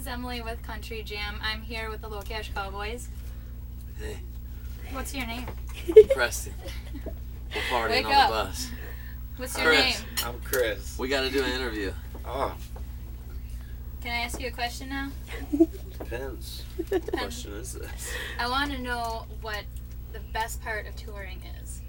is Emily with Country Jam. I'm here with the LoCash Cowboys. Hey. What's your name? Preston. We're partying Wake on up. the bus. What's your name? I'm Chris. We got to do an interview. Oh, Can I ask you a question now? depends. What question is this? I want to know what the best part of touring is.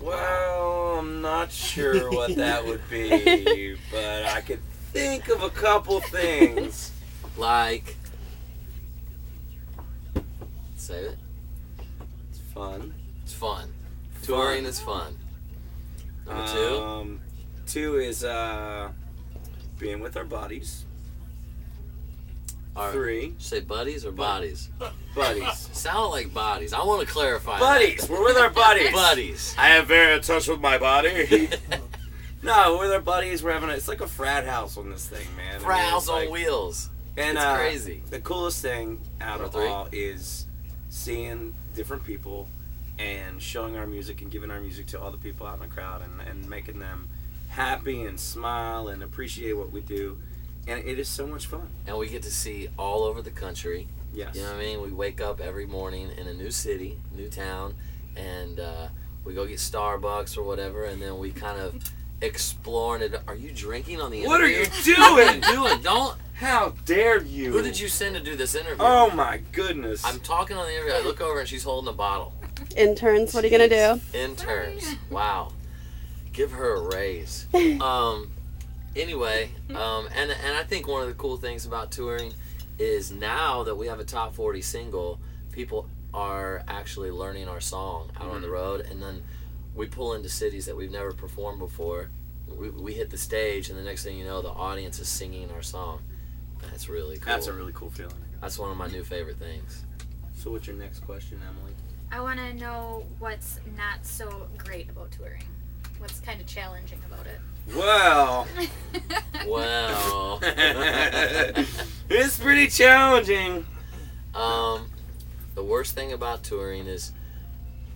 Well, I'm not sure what that would be, but I could think of a couple things. Like, say it. It's fun. It's fun. Touring is fun. Number two? Two is being with our buddies. Our, Three. Say buddies or bodies? Buddies. Sound like bodies. I want to clarify. Buddies. We're with our buddies. Buddies. I am very in touch with my body. No, we're with our buddies. We're having it's like a frat house on this thing, man. Frat house it's on like, wheels. And It's crazy. The coolest thing out Number of three. all is seeing different people and showing our music and giving our music to all the people out in the crowd and making them happy and smile and appreciate what we do. And it is so much fun. And we get to see all over the country. Yes. You know what I mean? We wake up every morning in a new city, new town, and we go get Starbucks or whatever, and then we kind of explore. And are you drinking on the interview? What are you What are you doing? doing? Don't. How dare you? Who did you send to do this interview? Oh my goodness. I'm talking on the interview. I look over and she's holding a bottle. Interns, what are you gonna do? Interns. Wow. Give her a raise. Anyway, and I think one of the cool things about touring is now that we have a top 40 single, people are actually learning our song out on the road, and then we pull into cities that we've never performed before. We hit the stage, and the next thing you know, the audience is singing our song. That's really cool. That's a really cool feeling. That's one of my new favorite things. So what's your next question, Emily? I want to know what's not so great about touring. What's kind of challenging about it? Well, Well, it's pretty challenging. the worst thing about touring is,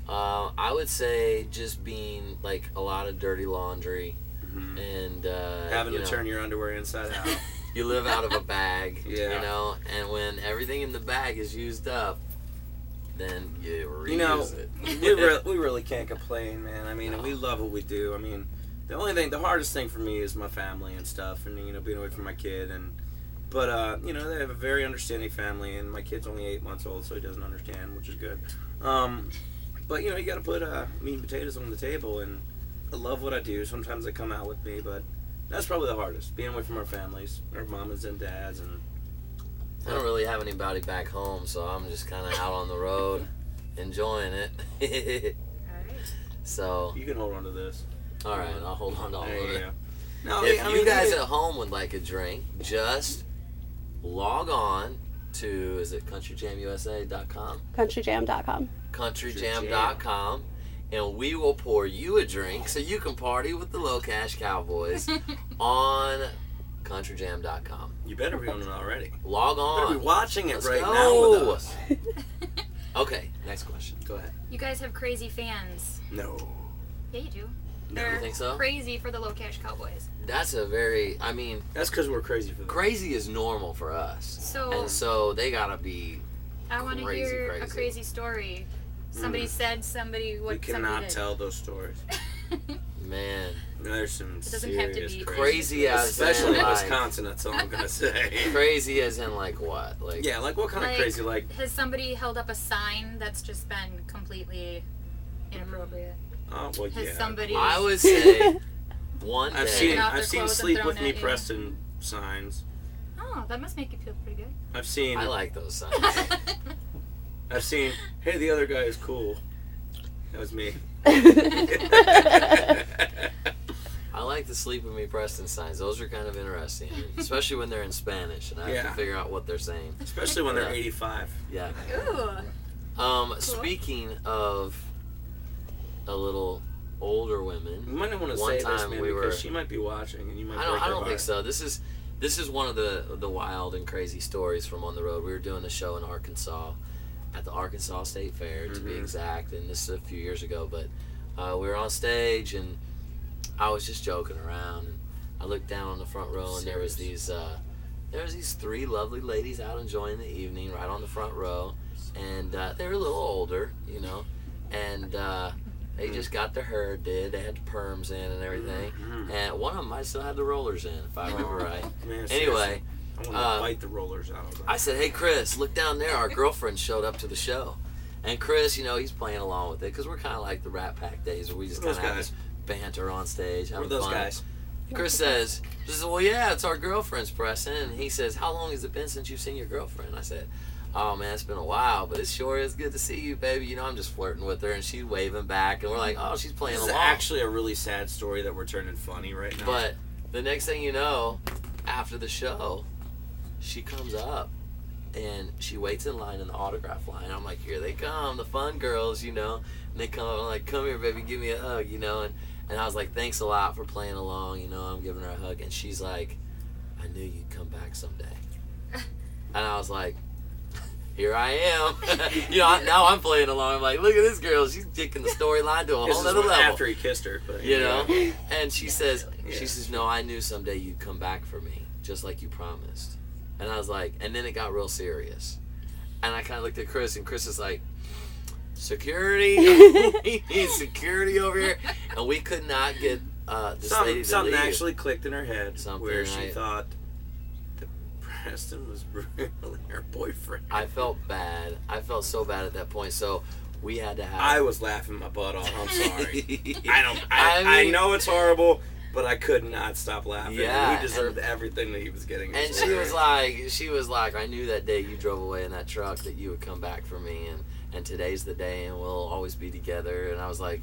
I would say just being like a lot of dirty laundry, and Having you to know, turn your underwear inside out. you live out of a bag, Yeah. you know, and when everything in the bag is used up, then you reuse You know, it. we really can't complain, man. I mean, we love what we do. I mean, the hardest thing for me is my family and stuff, and being away from my kid. But they have a very understanding family, and my kid's only 8 months old, so he doesn't understand, which is good. But you got to put meat and potatoes on the table, and I love what I do. Sometimes they come out with me, but that's probably the hardest, being away from our families, our mamas and dads, and. I don't really have anybody back home, so I'm just kind of out on the road, enjoying it. Alright. So, You can hold on to this. all right, I'll hold on to all There of you it. go. No, If I you mean, guys even- at home would like a drink, just log on to, is it countryjamusa.com? Countryjam.com. Countryjam.com, and we will pour you a drink so you can party with the LoCash Cowboys on countryjam.com. You better be on it already. Log You better on. be watching it Let's right go. now with us. Okay, next question. Go ahead. You guys have crazy fans. No. Yeah, you do. No. They're You think so? crazy for the LoCash Cowboys. That's a very, I mean, That's because we're crazy for them. crazy is normal for us. So And so they gotta be, I want to crazy, hear a crazy. crazy story. Somebody said somebody what We cannot somebody did. tell those stories. man, There's some doesn't have to serious be crazy as Especially in, in like, Wisconsin, that's all I'm going to say. crazy as in like what? Like, Yeah, like what kind of crazy? Like, has somebody held up a sign that's just been completely inappropriate? oh, well, Has yeah. somebody I would say one day. I've Taken off their seen clothes and Sleep thrown With Me at you. Preston signs. Oh, that must make you feel pretty good. I've seen, I like those signs. hey, the other guy is cool. That was me. I like the Sleep With Me Preston signs. Those are kind of interesting, especially when they're in Spanish and I have Yeah. to figure out what they're saying. Especially when they're Yeah. 85. Yeah. Ooh. Speaking of a little older You women, might not want to One say this, time man, we because were- she might be watching and you might I break her don't think heart. so. This is one of the wild and crazy stories from on the road. We were doing a show in Arkansas at the Arkansas State Fair, to be exact, and this is a few years ago. But we were on stage, and I was just joking around. And I looked down on the front row, and there was these there's these 3 lovely ladies out enjoying the evening right on the front row. And they were a little older, you know. And they just got their hair did. They had the perms in and everything. And one of them might still have the rollers in, if I remember right. Man, anyway, I want to bite the rollers out of them. I said, hey, Chris, look down there. Our girlfriend showed up to the show. And Chris, you know, he's playing along with it because we're kind of like the Rat Pack days where we just kind of have this banter on stage. Who are those guys? Chris says, well, yeah, it's our girlfriend's Preston. And he says, how long has it been since you've seen your girlfriend? I said, oh, man, it's been a while, but it sure is good to see you, baby. You know, I'm just flirting with her, and she's waving back, and we're like, oh, she's playing along. This is actually a really sad story that we're turning funny right now. But the next thing you know, after the show, she comes up, and she waits in line in the autograph line. I'm like, here they come, the fun girls, you know. And they come up, I'm like, come here, baby, give me a hug, you know. And I was like, thanks a lot for playing along, you know. I'm giving her a hug, and she's like, I knew you'd come back someday. And I was like, here I am. You know, now I'm playing along. I'm like, look at this girl. She's taking the storyline to a whole other level. After he kissed her. But, you know? And she says, no, I knew someday you'd come back for me, just like you promised. And I was like, and then it got real serious. And I kind of looked at Chris, and Chris is like, security? We need security over here. And we could not get this lady to leave. Something actually clicked in her head Something where she thought that Preston was really her boyfriend. I felt bad. I felt so bad at that point. So we had to have... I was laughing my butt off. I'm sorry. I know it's horrible, but I could not stop laughing. Yeah, he deserved everything that he was getting. And she was like, I knew that day you drove away in that truck that you would come back for me, and today's the day, and we'll always be together. And I was like,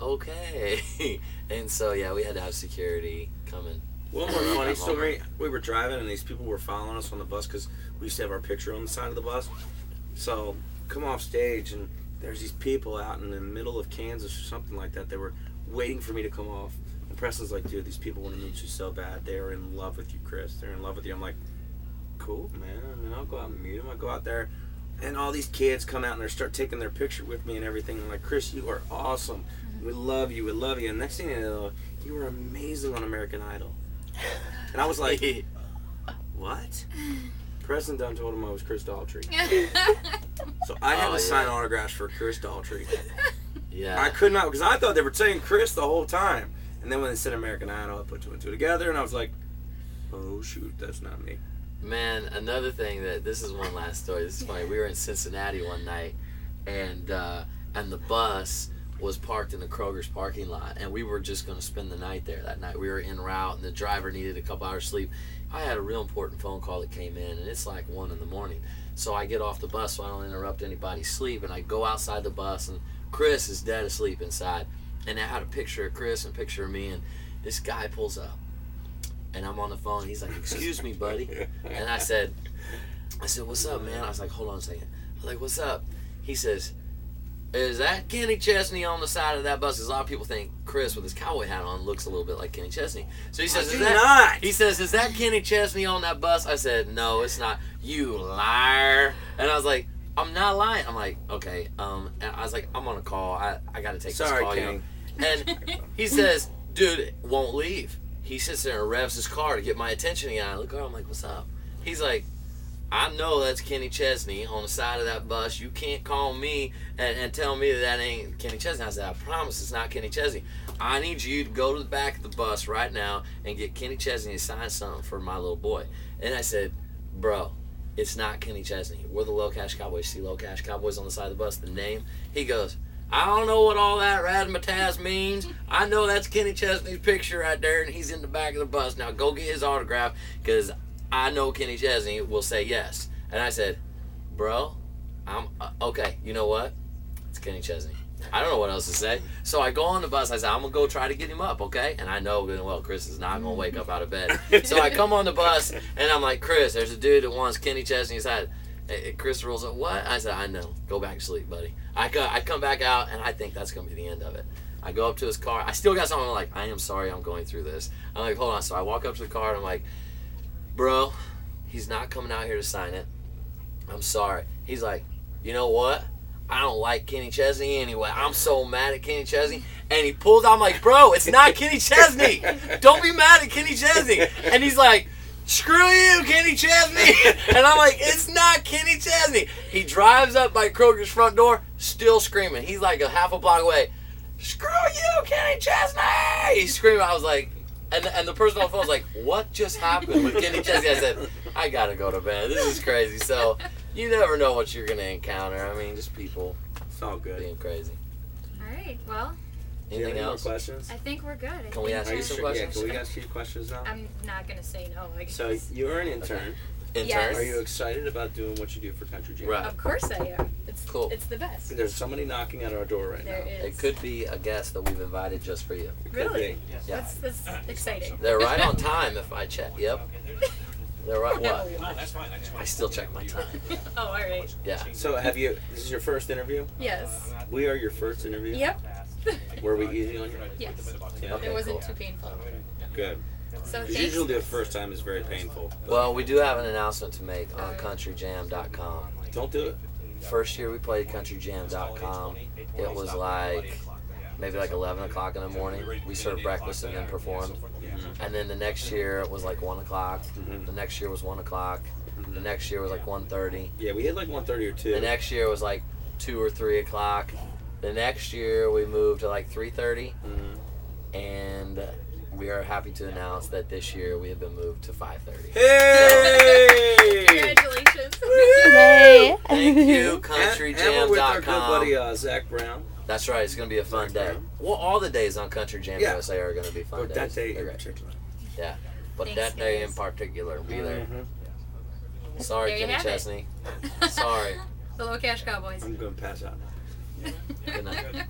okay. And so yeah, we had to have security coming. One more funny story. We were driving, and these people were following us on the bus because we used to have our picture on the side of the bus. So come off stage, and there's these people out in the middle of Kansas or something like that. They were waiting for me to come off. And Preston's like, dude, these people want to meet you so bad. They are in love with you, Chris. They're in love with you. I'm like, cool, man. I mean, I'll go out and meet them. I'll go out there. And all these kids come out and they start taking their picture with me and everything. I'm like, Chris, you are awesome. We love you. We love you. And next thing you know, you were amazing on American Idol. And I was like, what? Preston done told him I was Chris Daltrey. So I had to sign autographs for Chris Daltrey. Yeah. I could not, because I thought they were saying Chris the whole time. And then when they said American Idol, I put 2 and 2 together, and I was like, oh, shoot, that's not me. Man, another thing this is one last story. This is funny. We were in Cincinnati one night, and the bus was parked in the Kroger's parking lot, and we were just going to spend the night there that night. We were en route, and the driver needed a couple hours sleep. I had a real important phone call that came in, and it's like 1 in the morning. So I get off the bus so I don't interrupt anybody's sleep, and I go outside the bus, and Chris is dead asleep inside. And I had a picture of Chris and a picture of me, and this guy pulls up. And I'm on the phone. He's like, excuse me, buddy. And I said, what's up, man? I was like, hold on a second. I was like, what's up? He says, is that Kenny Chesney on the side of that bus? Because a lot of people think Chris with his cowboy hat on looks a little bit like Kenny Chesney. So he says, He says, is that Kenny Chesney on that bus? I said, no, it's not. You liar. And I was like, I'm not lying. I'm like, okay. And I was like, I'm on a call. I got to take this call. Kenny. And he says, dude, won't leave. He sits there and revs his car to get my attention again. I look over, I'm like, what's up? He's like, I know that's Kenny Chesney on the side of that bus. You can't call me and tell me that ain't Kenny Chesney. I said, I promise it's not Kenny Chesney. I need you to go to the back of the bus right now and get Kenny Chesney to sign something for my little boy. And I said, bro, it's not Kenny Chesney. We're the LoCash Cowboys. See LoCash Cowboys on the side of the bus, the name. He goes, I don't know what all that razzmatazz means. I know that's Kenny Chesney's picture right there, and he's in the back of the bus. Now go get his autograph, because I know Kenny Chesney will say yes. And I said, bro, I'm okay. You know what? It's Kenny Chesney. I don't know what else to say. So I go on the bus. I said, I'm going to go try to get him up, okay? And I know good and well Chris is not going to wake up out of bed. So I come on the bus, and I'm like, Chris, there's a dude that wants Kenny Chesney's hat. Chris rolls up, what? I said, I know. Go back to sleep, buddy. I come back out, and I think that's going to be the end of it. I go up to his car. I still got something. I'm like, I am sorry I'm going through this. I'm like, hold on. So I walk up to the car, and I'm like, bro, he's not coming out here to sign it. I'm sorry. He's like, you know what? I don't like Kenny Chesney anyway. I'm so mad at Kenny Chesney. And he pulls out, I'm like, bro, it's not Kenny Chesney. Don't be mad at Kenny Chesney. And he's like, screw you, Kenny Chesney. And I'm like, it's not Kenny Chesney. He drives up by Kroger's front door, still screaming. He's like a half a block away. Screw you, Kenny Chesney. He's screaming. I was like, and the person on the phone was like, what just happened with Kenny Chesney? I said, I got to go to bed. This is crazy. So you never know what you're going to encounter. I mean, just people It's all good. being crazy. All right. Well, Do you have Anything any else? more questions? I think we're good. Can we ask Are you you some sure? questions? Yeah, can we ask you questions now? I'm not gonna say no. I guess. So you're an intern. Intern? Yes. Are you excited about doing what you do for Country Jam? Right. Of course I am. It's Cool. It's the best. There's somebody knocking at our door right There now. is. It could be a guest that we've invited just for you. It could Really? be. Yeah. That's exciting. They're right on time if I check. Yep. They're right. What? No. I still check my time. Oh, all right. Yeah. So this is your first interview? Yes. We are your first interview? Yep. Were we easy on you? Yes. Yeah, Okay, It wasn't cool. too painful. Good. So Because thanks. usually the first time is very painful. Well, we do have an announcement to make on countryjam.com. Don't do it. First year we played countryjam.com, it was like maybe like 11 o'clock in the morning. We served breakfast and then performed. And then the next year it was like 1 o'clock. The next year was 1 o'clock. The next year was like 1:30. Yeah, we had like 1:30 or 2. The next year was like 2 or 3 o'clock. The next year we moved to like 3:30. And we are happy to announce that this year we have been moved to 5:30. Hey! Congratulations. Yay. Thank you, And we're with our good countryjam.com. buddy Zach Brown. That's right. It's going to be a fun day. Well, all the days on Country Jam Yeah. USA are going to be fun But days. that day They're in great. particular. Yeah. But Thanks, that day in guys. particular, be there. Mhm. Sorry, There you Kenny have it. Chesney. Sorry. The LoCash Cowboys. I'm going to pass out now. Good night.